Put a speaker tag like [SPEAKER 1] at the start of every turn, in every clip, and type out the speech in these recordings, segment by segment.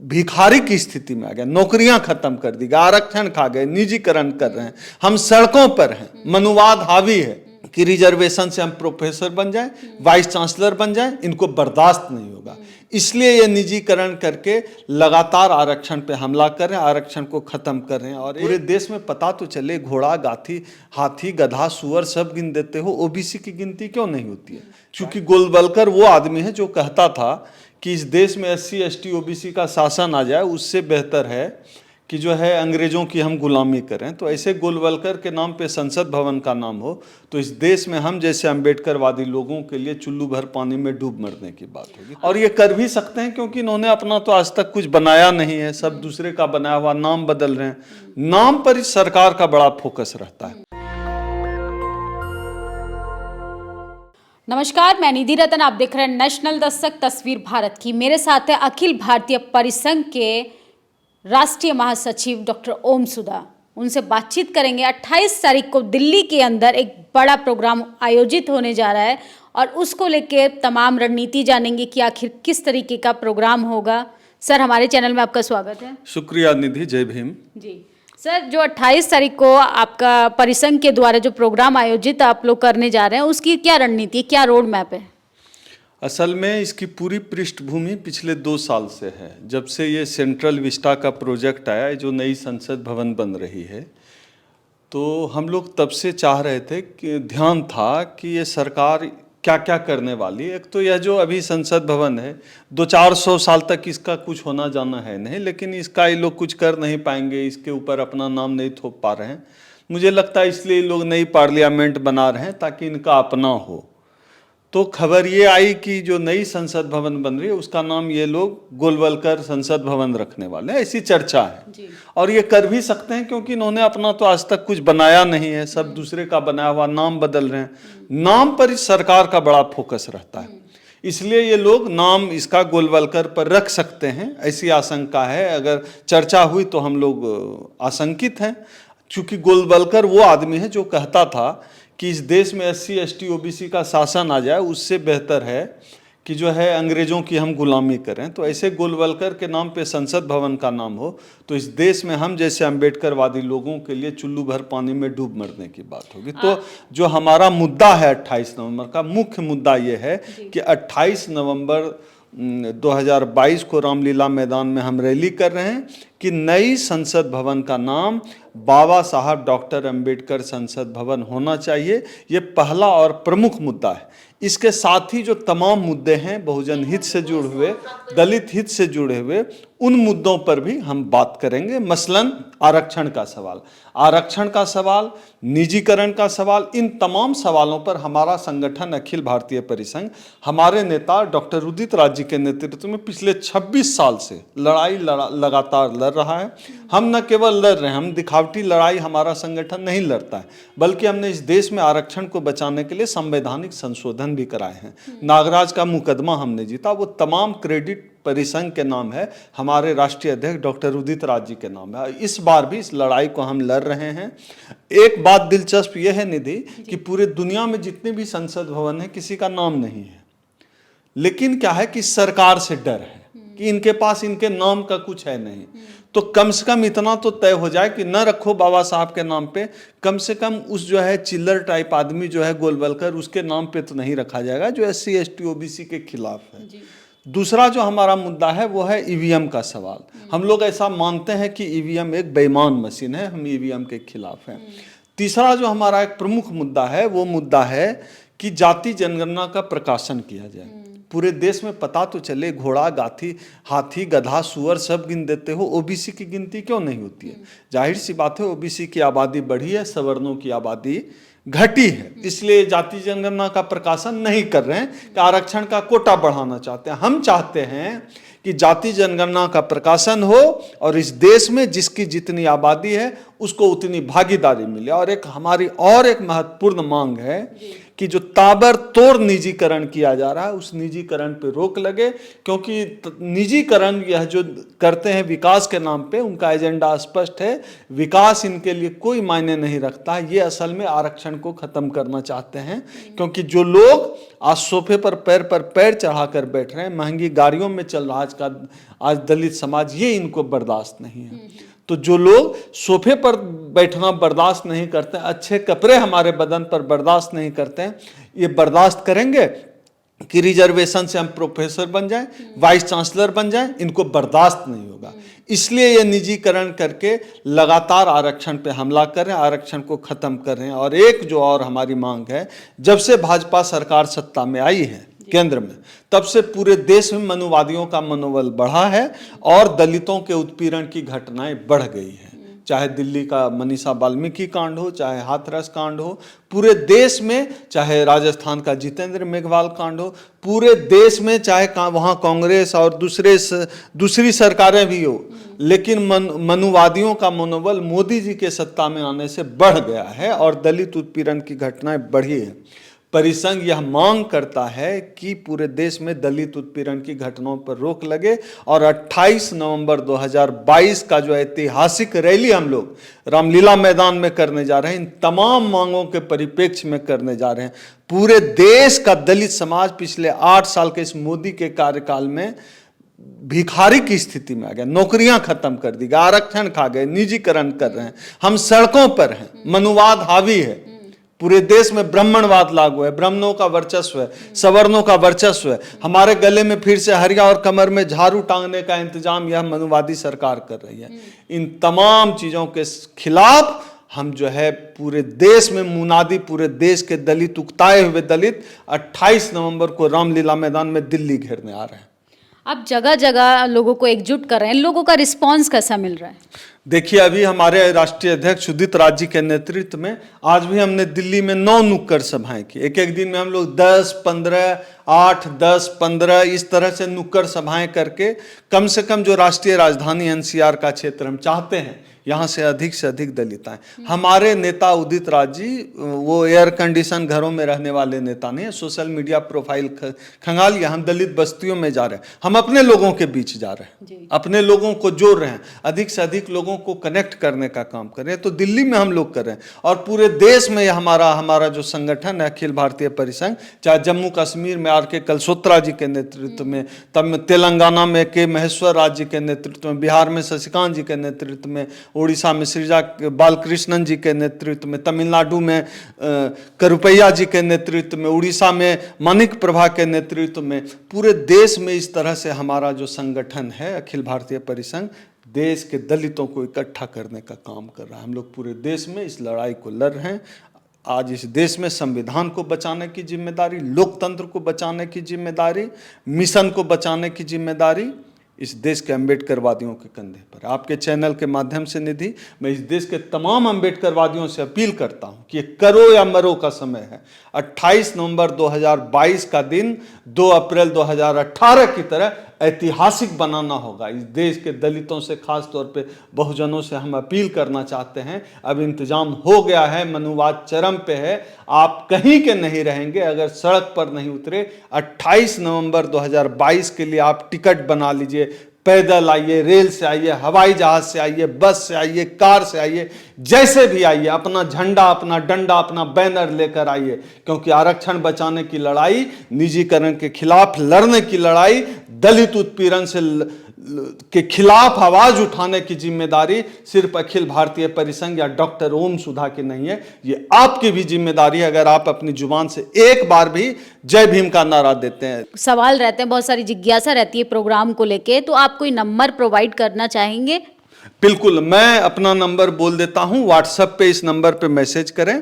[SPEAKER 1] भिखारी की स्थिति में आ गया, नौकरियां खत्म कर दी गई, आरक्षण खा गए, निजीकरण कर रहे हैं, हम सड़कों पर हैं, मनुवाद हावी है कि रिजर्वेशन से हम प्रोफेसर बन जाएं, वाइस चांसलर बन जाएं, इनको बर्दाश्त नहीं होगा। इसलिए ये निजीकरण करके लगातार आरक्षण पे हमला कर रहे हैं, आरक्षण को खत्म कर रहे हैं। और पूरे देश में पता तो चले, घोड़ा, गाथी, हाथी, गधा, सुअर सब गिन देते हो, ओबीसी की गिनती क्यों नहीं होती है? क्योंकि गोलवलकर वो आदमी है जो कहता था कि इस देश में SC ST OBC का शासन आ जाए, उससे बेहतर है कि जो है अंग्रेजों की हम गुलामी करें। तो ऐसे गोलवलकर के नाम पे संसद भवन का नाम हो तो इस देश में हम जैसे अम्बेडकरवादी लोगों के लिए चुल्लू भर पानी में डूब मरने की बात होगी। और ये कर भी सकते हैं क्योंकि इन्होंने अपना तो आज तक कुछ बनाया नहीं है, सब दूसरे का बनाया हुआ नाम बदल रहे हैं। नाम पर इस सरकार का बड़ा फोकस रहता है।
[SPEAKER 2] नमस्कार, मैं निधि रतन, आप देख रहे हैं नेशनल दस्तक तस्वीर भारत की। मेरे साथ है अखिल भारतीय परिसंघ के राष्ट्रीय महासचिव डॉक्टर ओम सुधा। उनसे बातचीत करेंगे। 28 तारीख को दिल्ली के अंदर एक बड़ा प्रोग्राम आयोजित होने जा रहा है और उसको लेके तमाम रणनीति जानेंगे कि आखिर किस तरीके का प्रोग्राम होगा। सर, हमारे चैनल में आपका स्वागत है।
[SPEAKER 1] शुक्रिया निधि, जय भीम
[SPEAKER 2] जी। सर, जो 28 तारीख को आपका परिसंघ के द्वारा जो प्रोग्राम आयोजित आप लोग करने जा रहे हैं, उसकी क्या रणनीति है, क्या रोड मैप है?
[SPEAKER 1] असल में इसकी पूरी पृष्ठभूमि पिछले 2 साल से है, जब से ये सेंट्रल विस्टा का प्रोजेक्ट आया, जो नई संसद भवन बन रही है। तो हम लोग तब से चाह रहे थे कि ध्यान था कि ये सरकार क्या क्या करने वाली। एक तो यह जो अभी संसद भवन है, 200-400 साल तक इसका कुछ होना जाना है नहीं, लेकिन इसका ये लोग कुछ कर नहीं पाएंगे, इसके ऊपर अपना नाम नहीं थोप पा रहे हैं। मुझे लगता है इसलिए लोग नई पार्लियामेंट बना रहे हैं ताकि इनका अपना हो। तो खबर ये आई कि जो नई संसद भवन बन रही है उसका नाम ये लोग गोलवलकर संसद भवन रखने वाले हैं, ऐसी चर्चा है जी। और ये कर भी सकते हैं क्योंकि इन्होंने अपना तो आज तक कुछ बनाया नहीं है, सब दूसरे का बनाया हुआ नाम बदल रहे हैं। नाम पर इस सरकार का बड़ा फोकस रहता है, इसलिए ये लोग नाम इसका गोलवलकर पर रख सकते हैं, ऐसी आशंका है। अगर चर्चा हुई तो हम लोग आशंकित हैं, क्योंकि गोलवलकर वो आदमी है जो कहता था कि इस देश में SC ST OBC का शासन आ जाए, उससे बेहतर है कि जो है अंग्रेजों की हम गुलामी करें। तो ऐसे गोलवलकर के नाम पे संसद भवन का नाम हो तो इस देश में हम जैसे अम्बेडकरवादी लोगों के लिए चुल्लू भर पानी में डूब मरने की बात होगी। तो जो हमारा मुद्दा है 28 नवंबर का, मुख्य मुद्दा ये है कि 28 नवंबर 2022 को रामलीला मैदान में हम रैली कर रहे हैं कि नई संसद भवन का नाम बाबा साहब डॉक्टर अंबेडकर संसद भवन होना चाहिए। ये पहला और प्रमुख मुद्दा है। इसके साथ ही जो तमाम मुद्दे हैं बहुजन हित से जुड़े हुए, दलित हित से जुड़े हुए, उन मुद्दों पर भी हम बात करेंगे। मसलन आरक्षण का सवाल, निजीकरण का सवाल, इन तमाम सवालों पर हमारा संगठन अखिल भारतीय परिसंघ, हमारे नेता डॉक्टर उदित राज जी के नेतृत्व में पिछले 26 साल से लड़ाई लगातार लड़ रहा है। हम न केवल लड़ रहे हैं, हम दिखावटी लड़ाई हमारा संगठन नहीं लड़ता है, बल्कि हमने इस देश में आरक्षण को बचाने के लिए संवैधानिक संशोधन भी कराए हैं। नागराज का मुकदमा हमने जीता, वो तमाम क्रेडिट परिसंघ के नाम है, हमारे राष्ट्रीय अध्यक्ष डॉक्टर उदित राज जी के नाम है। इस बार भी इस लड़ाई को हम लड़ रहे हैं। एक बात दिलचस्प यह है निधि कि पूरे दुनिया में जितने भी संसद भवन है किसी का नाम नहीं है, लेकिन क्या है कि सरकार से डर है कि इनके पास इनके नाम का कुछ है नहीं। तो कम से कम इतना तो तय हो जाए कि न रखो बाबा साहब के नाम पे, कम से कम उस जो है चिल्लर टाइप आदमी जो है गोलवलकर, उसके नाम पे तो नहीं रखा जाएगा जो SC ST OBC के खिलाफ है। दूसरा जो हमारा मुद्दा है वो है EVM का सवाल। हम लोग ऐसा मानते हैं कि EVM एक बेईमान मशीन है, हम EVM के खिलाफ हैं। तीसरा जो हमारा एक प्रमुख मुद्दा है वो मुद्दा है कि जाति जनगणना का प्रकाशन किया जाए। पूरे देश में पता तो चले, घोड़ा, गाथी, हाथी, गधा, सुअर सब गिन देते हो, OBC की गिनती क्यों नहीं होती है? जाहिर सी बात है, OBC की आबादी बढ़ी है, सवर्णों की आबादी घटी है, इसलिए जाति जनगणना का प्रकाशन नहीं कर रहे हैं कि आरक्षण का कोटा बढ़ाना चाहते हैं। हम चाहते हैं कि जाति जनगणना का प्रकाशन हो और इस देश में जिसकी जितनी आबादी है उसको उतनी भागीदारी मिले। और एक हमारी और एक महत्वपूर्ण मांग है कि जो ताबड़तोड़ निजीकरण किया जा रहा है उस निजीकरण पे रोक लगे, क्योंकि निजीकरण यह जो करते हैं विकास के नाम पे, उनका एजेंडा स्पष्ट है, विकास इनके लिए कोई मायने नहीं रखता। ये असल में आरक्षण को खत्म करना चाहते हैं, क्योंकि जो लोग आज सोफे पर पैर चढ़ाकर बैठ रहे हैं, महंगी गाड़ियों में चल रहा आज दलित समाज, ये इनको बर्दाश्त नहीं है। तो जो लोग सोफे पर बैठना बर्दाश्त नहीं करते, अच्छे कपड़े हमारे बदन पर बर्दाश्त नहीं करते हैं, ये बर्दाश्त करेंगे कि रिजर्वेशन से हम प्रोफेसर बन जाएं, वाइस चांसलर बन जाएं, इनको बर्दाश्त नहीं होगा। इसलिए ये निजीकरण करके लगातार आरक्षण पे हमला कर रहे हैं, आरक्षण को खत्म कर रहे हैं। और एक जो और हमारी मांग है, जब से भाजपा सरकार सत्ता में आई है केंद्र में, तब से पूरे देश में मनुवादियों का मनोबल बढ़ा है और दलितों के उत्पीड़न की घटनाएं बढ़ गई हैं। चाहे दिल्ली का मनीषा वाल्मीकि कांड हो, चाहे हाथरस कांड हो, पूरे देश में, चाहे राजस्थान का जितेंद्र मेघवाल कांड हो, पूरे देश में, चाहे वहाँ कांग्रेस और दूसरी सरकारें भी हो, लेकिन मनुवादियों का मनोबल मोदी जी के सत्ता में आने से बढ़ गया है और दलित उत्पीड़न की घटनाएं बढ़ी है। परिसंघ यह मांग करता है कि पूरे देश में दलित उत्पीड़न की घटनाओं पर रोक लगे और 28 नवंबर 2022 का जो ऐतिहासिक रैली हम लोग रामलीला मैदान में करने जा रहे हैं, इन तमाम मांगों के परिप्रेक्ष्य में करने जा रहे हैं। पूरे देश का दलित समाज पिछले 8 साल के इस मोदी के कार्यकाल में भिखारी की स्थिति में आ गया, नौकरियां खत्म कर दी, आरक्षण खा गए, निजीकरण कर रहे हैं, हम सड़कों पर हैं, मनुवाद हावी है, पूरे देश में ब्राह्मणवाद लागू है, ब्राह्मणों का वर्चस्व है, सवर्णों का वर्चस्व है, हमारे गले में फिर से हरिया और कमर में झाड़ू टांगने का इंतजाम यह मनुवादी सरकार कर रही है। इन तमाम चीजों के खिलाफ हम जो है पूरे देश में मुनादी, पूरे देश के दलित, उकताए हुए दलित 28 नवंबर को रामलीला मैदान में दिल्ली घेरने आ रहे हैं।
[SPEAKER 2] आप जगह जगह लोगों को एकजुट कर रहे हैं, लोगों का रिस्पांस कैसा मिल रहा है?
[SPEAKER 1] देखिए, अभी हमारे राष्ट्रीय अध्यक्ष उदित राज जी के नेतृत्व में आज भी हमने दिल्ली में 9 नुक्कड़ सभाएं की। एक दिन में हम लोग 10, 15, 8, 10, 15 इस तरह से नुक्कड़ सभाएं करके कम से कम जो राष्ट्रीय राजधानी एनसीआर का क्षेत्र हम चाहते हैं यहाँ से अधिक दलित आए। हमारे नेता उदित राज जी वो एयर कंडीशन घरों में रहने वाले नेता नहीं है, सोशल मीडिया प्रोफाइल खंगालिए। हम दलित बस्तियों में जा रहे हैं, हम अपने लोगों के बीच जा रहे हैं, अपने लोगों को जोड़ रहे हैं, अधिक से अधिक लोगों को कनेक्ट करने का काम कर रहे हैं। तो दिल्ली में हम लोग कर रहे हैं और पूरे देश में हमारा जो संगठन है अखिल भारतीय परिसंघ, चाहे जम्मू कश्मीर में आर के कलसोत्रा जी के नेतृत्व में, तब तेलंगाना में के महेश्वर राज जी के नेतृत्व में, बिहार में शशिकांत जी के नेतृत्व में, उड़ीसा में श्रीजा बालकृष्णन जी के नेतृत्व में, तमिलनाडु में करुपैया जी के नेतृत्व में, उड़ीसा में मानिक प्रभा के नेतृत्व में, पूरे देश में इस तरह से हमारा जो संगठन है अखिल भारतीय परिसंघ देश के दलितों को इकट्ठा करने का काम कर रहा है। हम लोग पूरे देश में इस लड़ाई को लड़ रहे हैं। आज इस देश में संविधान को बचाने की जिम्मेदारी, लोकतंत्र को बचाने की जिम्मेदारी, मिशन को बचाने की जिम्मेदारी इस देश के अम्बेडकरवादियों के कंधे पर। आपके चैनल के माध्यम से निधि, मैं इस देश के तमाम अम्बेडकरवादियों से अपील करता हूं कि ये करो या मरो का समय है। 28 नवंबर 2022 का दिन 2 अप्रैल 2018 की तरह ऐतिहासिक बनाना होगा। इस देश के दलितों से, खास तौर पे बहुजनों से हम अपील करना चाहते हैं, अब इंतजाम हो गया है, मनुवाद चरम पे है, आप कहीं के नहीं रहेंगे अगर सड़क पर नहीं उतरे। 28 नवंबर 2022 के लिए आप टिकट बना लीजिए, पैदल आइए, रेल से आइए, हवाई जहाज से आइए, बस से आइए, कार से आइए, जैसे भी आइए, अपना झंडा, अपना डंडा, अपना बैनर लेकर आइए, क्योंकि आरक्षण बचाने की लड़ाई, निजीकरण के खिलाफ लड़ने की लड़ाई, दलित उत्पीड़न से के खिलाफ आवाज उठाने की जिम्मेदारी सिर्फ अखिल भारतीय परिसंघ या डॉक्टर ओम सुधा की नहीं है, ये आपकी भी जिम्मेदारी है। अगर आप अपनी जुबान से एक बार भी जय भीम का नारा देते हैं।
[SPEAKER 2] सवाल रहते हैं, बहुत सारी जिज्ञासा रहती है प्रोग्राम को लेके, तो आप कोई नंबर प्रोवाइड करना चाहेंगे?
[SPEAKER 1] बिल्कुल, मैं अपना नंबर बोल देता हूं, व्हाट्सएप पे इस नंबर पे मैसेज करें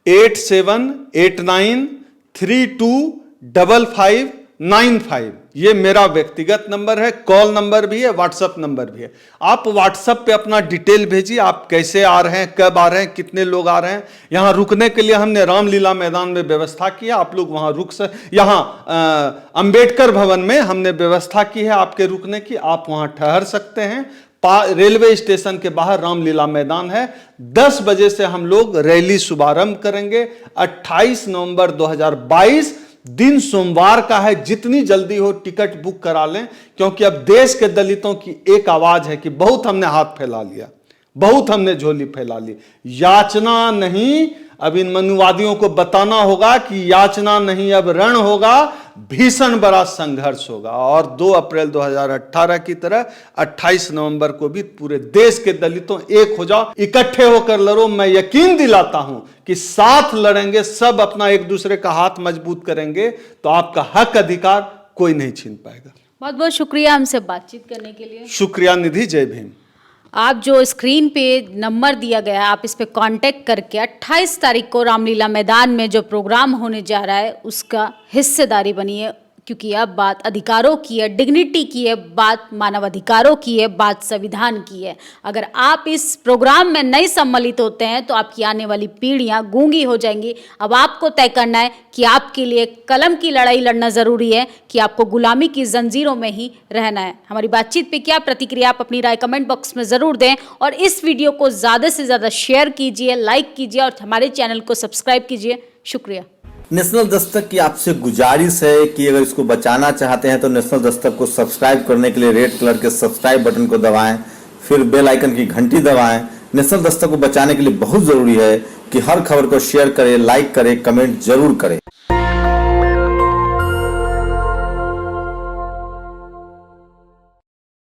[SPEAKER 1] 8789325595। ये मेरा व्यक्तिगत नंबर है, कॉल नंबर भी है, व्हाट्सएप नंबर भी है। आप व्हाट्सएप पे अपना डिटेल भेजिए, आप कैसे आ रहे हैं, कब आ रहे हैं, कितने लोग आ रहे हैं। यहाँ रुकने के लिए हमने रामलीला मैदान में व्यवस्था किया, आप लोग वहाँ रुक सकते। यहाँ अंबेडकर भवन में हमने व्यवस्था की है आपके रुकने की, आप वहाँ ठहर सकते हैं। रेलवे स्टेशन के बाहर रामलीला मैदान है। 10 बजे से हम लोग रैली शुभारंभ करेंगे। 28 नवंबर 2022 दिन सोमवार का है। जितनी जल्दी हो टिकट बुक करा लें, क्योंकि अब देश के दलितों की एक आवाज है कि बहुत हमने हाथ फैला लिया, बहुत हमने झोली फैला ली। याचना नहीं, अब इन मनुवादियों को बताना होगा कि याचना नहीं, अब रण होगा, भीषण बड़ा संघर्ष होगा। और 2 अप्रैल 2018 की तरह 28 नवंबर को भी पूरे देश के दलितों एक हो जाओ, इकट्ठे होकर लड़ो। मैं यकीन दिलाता हूं कि साथ लड़ेंगे, सब अपना एक दूसरे का हाथ मजबूत करेंगे तो आपका हक अधिकार कोई नहीं छीन पाएगा।
[SPEAKER 2] बहुत बहुत शुक्रिया हमसे बातचीत करने के लिए।
[SPEAKER 1] शुक्रिया निधि, जय भीम।
[SPEAKER 2] आप जो स्क्रीन पे नंबर दिया गया है, आप इस पे कांटेक्ट करके 28 तारीख को रामलीला मैदान में जो प्रोग्राम होने जा रहा है उसका हिस्सेदारी बनिए, क्योंकि अब बात अधिकारों की है, डिग्निटी की है, बात मानव अधिकारों की है, बात संविधान की है। अगर आप इस प्रोग्राम में नहीं सम्मिलित होते हैं तो आपकी आने वाली पीढ़ियां गूंगी हो जाएंगी। अब आपको तय करना है कि आपके लिए कलम की लड़ाई लड़ना ज़रूरी है कि आपको गुलामी की जंजीरों में ही रहना है। हमारी बातचीत पे क्या प्रतिक्रिया, आप अपनी राय कमेंट बॉक्स में ज़रूर दें और इस वीडियो को ज़्यादा से ज़्यादा शेयर कीजिए, लाइक कीजिए और हमारे चैनल को सब्सक्राइब कीजिए। शुक्रिया।
[SPEAKER 3] नेशनल दस्तक की आपसे गुजारिश है कि अगर इसको बचाना चाहते हैं तो नेशनल दस्तक को सब्सक्राइब करने के लिए रेड कलर के सब्सक्राइब बटन को दबाएं, फिर बेल आइकन की घंटी दबाएं। नेशनल दस्तक को बचाने के लिए बहुत जरूरी है कि हर खबर को शेयर करें, लाइक करें, कमेंट जरूर करें।